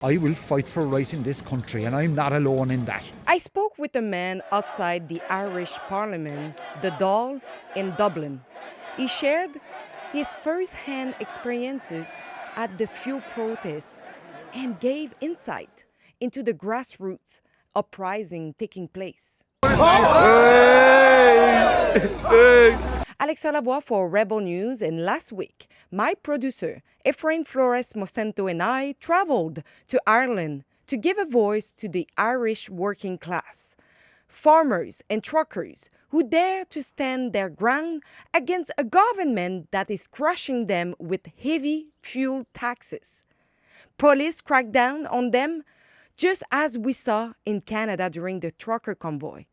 I will fight for right in this country, and I'm not alone in that. I spoke with a man outside the Irish Parliament, the Dáil, in Dublin. He shared his first-hand experiences at the few protests and gave insight into the grassroots uprising taking place. Alexa Lavoie for Rebel News, and last week, my producer, Efrain Flores Mosento, and I traveled to Ireland to give a voice to the Irish working class, farmers and truckers who dare to stand their ground against a government that is crushing them with heavy fuel taxes. Police crack down on them, just as we saw in Canada during the trucker convoy.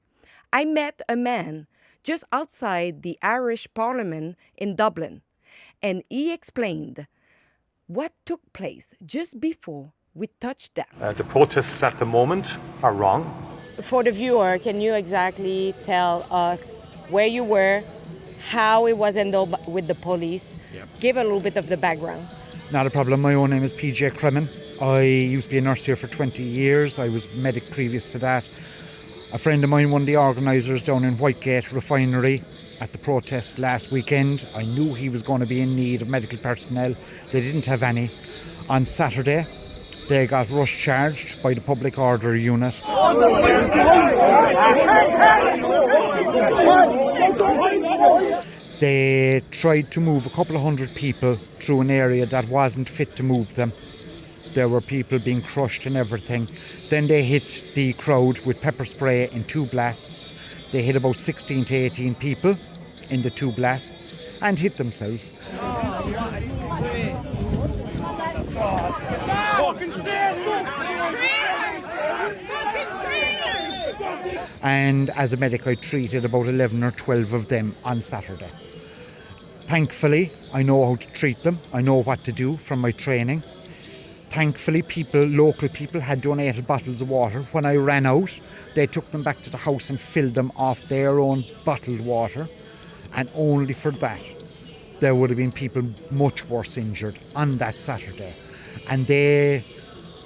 I met a man just outside the Irish Parliament in Dublin, and he explained what took place just before we touched down. The protests at the moment are wrong. For the viewer, can you exactly tell us where you were, how it was ended with the police? Yep. Give a little bit of the background. Not a problem. My own name is PJ Kremen. I used to be a nurse here for 20 years. I was medic previous to that. A friend of mine, one of the organisers down in Whitegate refinery at the protest last weekend, I knew he was going to be in need of medical personnel. They didn't have any. On Saturday, they got rush charged by the public order unit. They tried to move a couple of hundred people through an area that wasn't fit to move them. There were people being crushed and everything. Then they hit the crowd with pepper spray in 2 blasts. They hit about 16 to 18 people in the 2 blasts and hit themselves. And as a medic, I treated about 11 or 12 of them on Saturday. Thankfully, I know how to treat them. I know what to do from my training. Thankfully, local people had donated bottles of water. When I ran out, they took them back to the house and filled them off their own bottled water. And only for that, there would have been people much worse injured on that Saturday. And the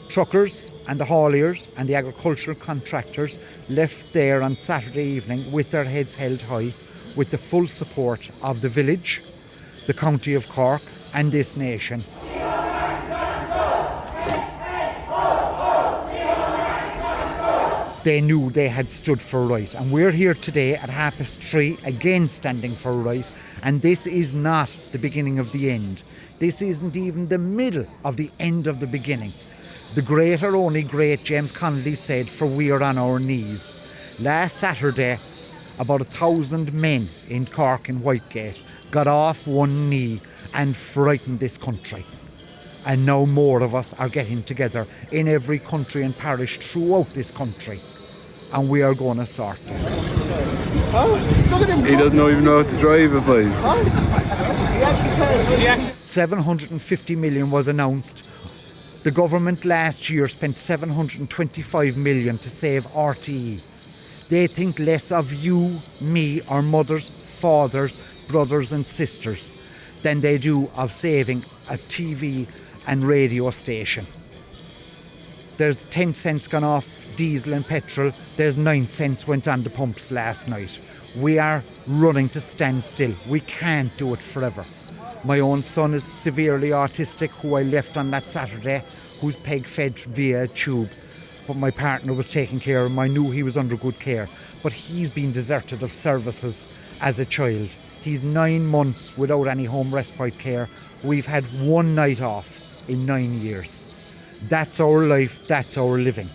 truckers and the hauliers and the agricultural contractors left there on Saturday evening with their heads held high, with the full support of the village, the county of Cork, and this nation. They knew they had stood for right, and we're here today at 3:30 again standing for right, and this is not the beginning of the end. This isn't even the middle of the end of the beginning. The great or only great James Connolly said, "For we are on our knees." Last Saturday, about 1,000 men in Cork and Whitegate got off one knee and frightened this country. And now more of us are getting together in every country and parish throughout this country. And we are going to sort it. He doesn't even know how to drive it, boys. 750 million was announced. The government last year spent 725 million to save RTE. They think less of you, me, our mothers, fathers, brothers and sisters than they do of saving a TV and radio station. There's 10 cents gone off diesel and petrol. There's 9 cents went on the pumps last night. We are running to stand still. We can't do it forever. My own son is severely autistic, who I left on that Saturday, who's peg-fed via a tube. But my partner was taking care of him. I knew he was under good care. But he's been deserted of services as a child. He's 9 months without any home respite care. We've had 1 night off in 9 years. That's our life, that's our living.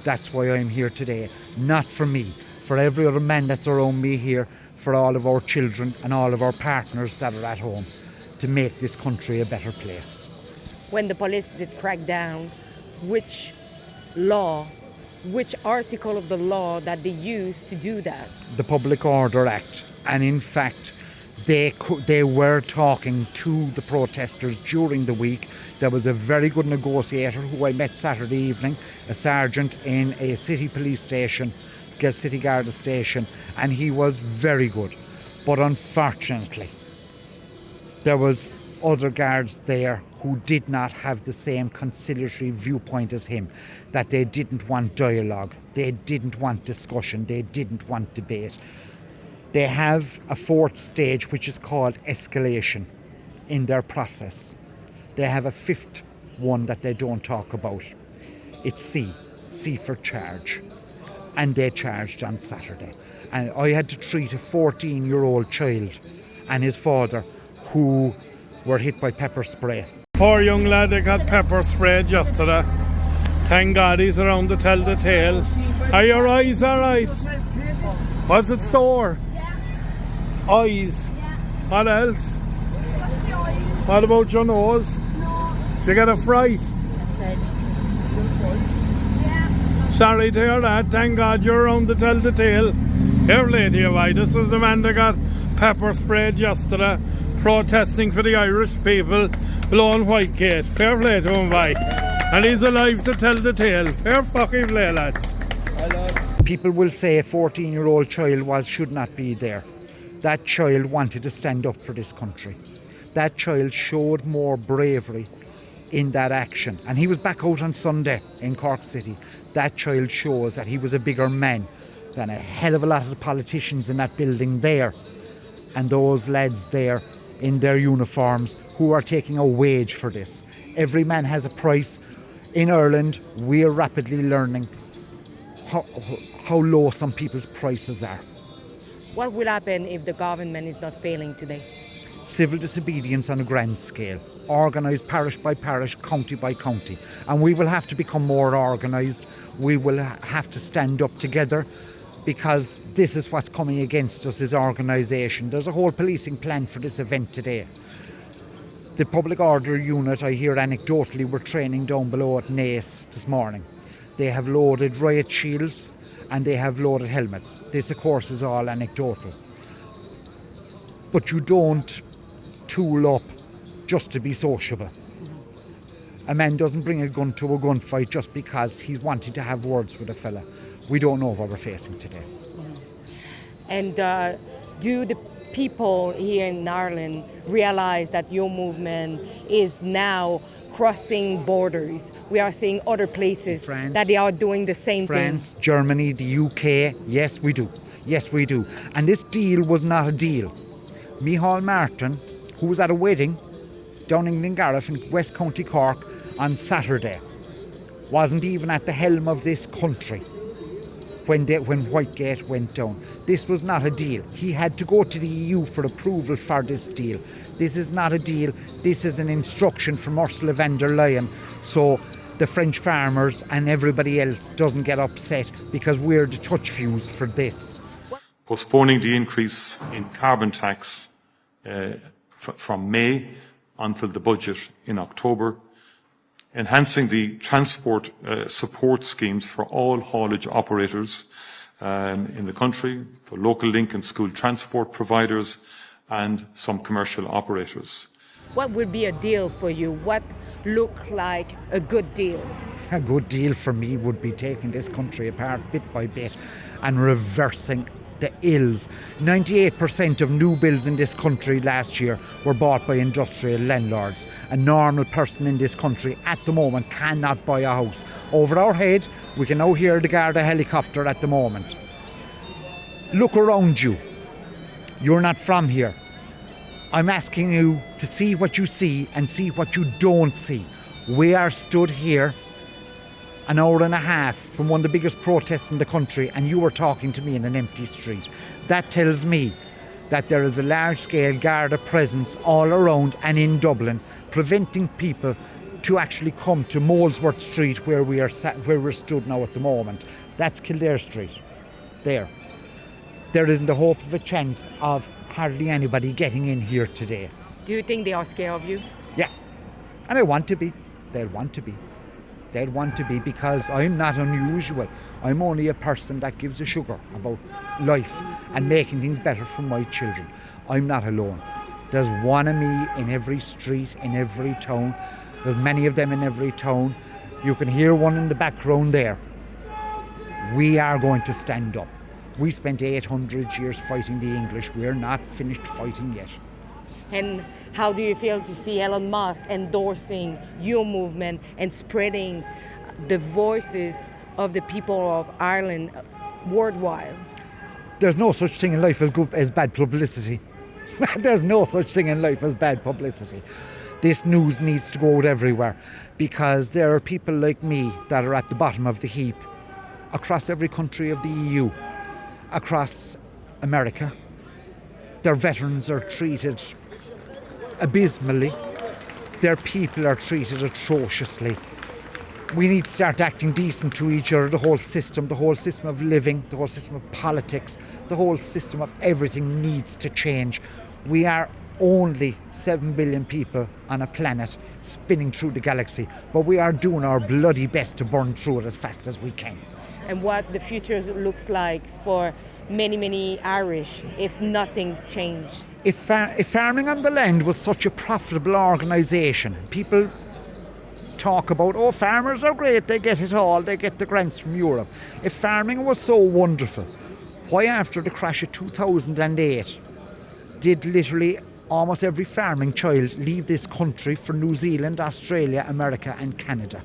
That's why I'm here today. Not for me, for every other man that's around me here, for all of our children and all of our partners that are at home, to make this country a better place. When the police did crack down, which law, which article of the law that they used to do that? The Public Order Act. And in fact, they were talking to the protesters during the week. There was a very good negotiator who I met Saturday evening, a sergeant in a city police station, City Garda station, and he was very good. But unfortunately, there was other guards there who did not have the same conciliatory viewpoint as him, that they didn't want dialogue, they didn't want discussion, they didn't want debate. They have a fourth stage which is called escalation in their process. They have a fifth one that they don't talk about. It's C for charge. And they charged on Saturday. And I had to treat a 14-year-old child and his father who were hit by pepper spray. Poor young lad that got pepper sprayed yesterday. Thank God he's around to tell the tale. Are your eyes alright? Was it sore? Yeah. Eyes? Yeah. What else? What's the eyes? What about your nose? No. You get a fright? Yeah. Sorry to hear that. Thank God you're around to tell the tale. Here, lady, why? This is the man that got pepper sprayed yesterday, protesting for the Irish people below in Whitegate. Fair play to him, why? And he's alive to tell the tale. Fair fucking play, lads. People will say a 14-year-old child should not be there. That child wanted to stand up for this country. That child showed more bravery in that action. And he was back out on Sunday in Cork City. That child shows that he was a bigger man than a hell of a lot of the politicians in that building there. And those lads there in their uniforms who are taking a wage for this. Every man has a price. In Ireland, we are rapidly learning how low some people's prices are. What will happen if the government is not failing today? Civil disobedience on a grand scale, organised parish by parish, county by county. And we will have to become more organised. We will have to stand up together, because this is what's coming against us, is organisation. There's a whole policing plan for this event today. The public order unit, I hear anecdotally, were training down below at Naas this morning. They have loaded riot shields and they have loaded helmets. This, of course, is all anecdotal. But you don't tool up just to be sociable. A man doesn't bring a gun to a gunfight just because he's wanting to have words with a fella. We don't know what we're facing today. And do the people here in Ireland realize that your movement is now crossing borders? We are seeing other places that they are doing the same thing. France, Germany, the UK, yes we do. Yes we do. And this deal was not a deal. Micheál Martin, who was at a wedding down in Glengarriff in West County Cork on Saturday, wasn't even at the helm of this country when Whitegate went down. This was not a deal. He had to go to the EU for approval for this deal. This is not a deal. This is an instruction from Ursula von der Leyen, so the French farmers and everybody else doesn't get upset because we're the touch fuse for this. Postponing the increase in carbon tax from May until the budget in October. Enhancing the transport support schemes for all haulage operators in the country, for local link and school transport providers and some commercial operators. What would be a deal for you? What look like a good deal? A good deal for me would be taking this country apart bit by bit and reversing the ills. 98% of new builds in this country last year were bought by industrial landlords. A normal person in this country at the moment cannot buy a house. Over our head, we can now hear the Garda helicopter at the moment. Look around you. You're not from here. I'm asking you to see what you see and see what you don't see. We are stood here an hour and a half from one of the biggest protests in the country, and you were talking to me in an empty street. That tells me that there is a large-scale Garda presence all around and in Dublin, preventing people to actually come to Molesworth Street where we're stood now at the moment. That's Kildare Street. There isn't a hope of a chance of hardly anybody getting in here today. Do you think they are scared of you? Yeah, and I want to be. They'll want to be. They'd want to be, because I'm not unusual. I'm only a person that gives a sugar about life and making things better for my children. I'm not alone. There's one of me in every street, in every town. There's many of them in every town. You can hear one in the background there. We are going to stand up. We spent 800 years fighting the English. We're not finished fighting yet. And how do you feel to see Elon Musk endorsing your movement and spreading the voices of the people of Ireland worldwide? There's no such thing in life as bad publicity. There's no such thing in life as bad publicity. This news needs to go out everywhere because there are people like me that are at the bottom of the heap across every country of the EU, across America. Their veterans are treated abysmally. Their people are treated atrociously. We need to start acting decent to each other. The whole system of living, the whole system of politics, the whole system of everything needs to change. We are only 7 billion people on a planet spinning through the galaxy, but we are doing our bloody best to burn through it as fast as we can. And what the future looks like for many, many Irish if nothing changed. If farming on the land was such a profitable organisation, people talk about, oh, farmers are great, they get it all, they get the grants from Europe. If farming was so wonderful, why after the crash of 2008 did literally almost every farming child leave this country for New Zealand, Australia, America and Canada?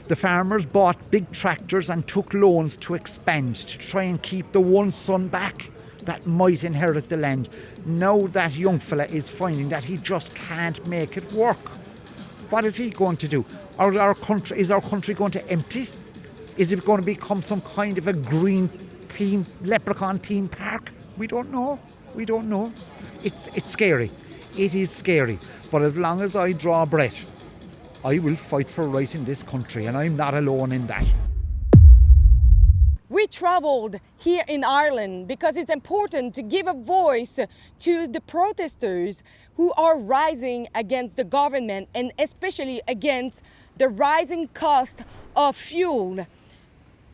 The farmers bought big tractors and took loans to expand, to try and keep the one son back that might inherit the land. Now that young fella is finding that he just can't make it work. What is he going to do? Is our country going to empty? Is it going to become some kind of a green leprechaun theme park? We don't know. It's scary. It is scary. But as long as I draw breath, I will fight for right in this country, and I'm not alone in that. We traveled here in Ireland because it's important to give a voice to the protesters who are rising against the government and especially against the rising cost of fuel.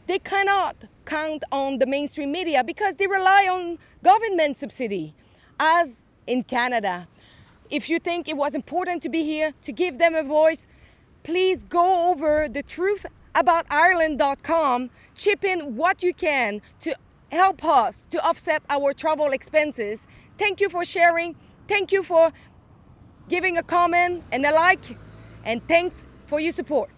They cannot count on the mainstream media because they rely on government subsidy, as in Canada. If you think it was important to be here to give them a voice, please go over the truthaboutireland.com, chip in what you can to help us to offset our travel expenses. Thank you for sharing. Thank you for giving a comment and a like. And thanks for your support.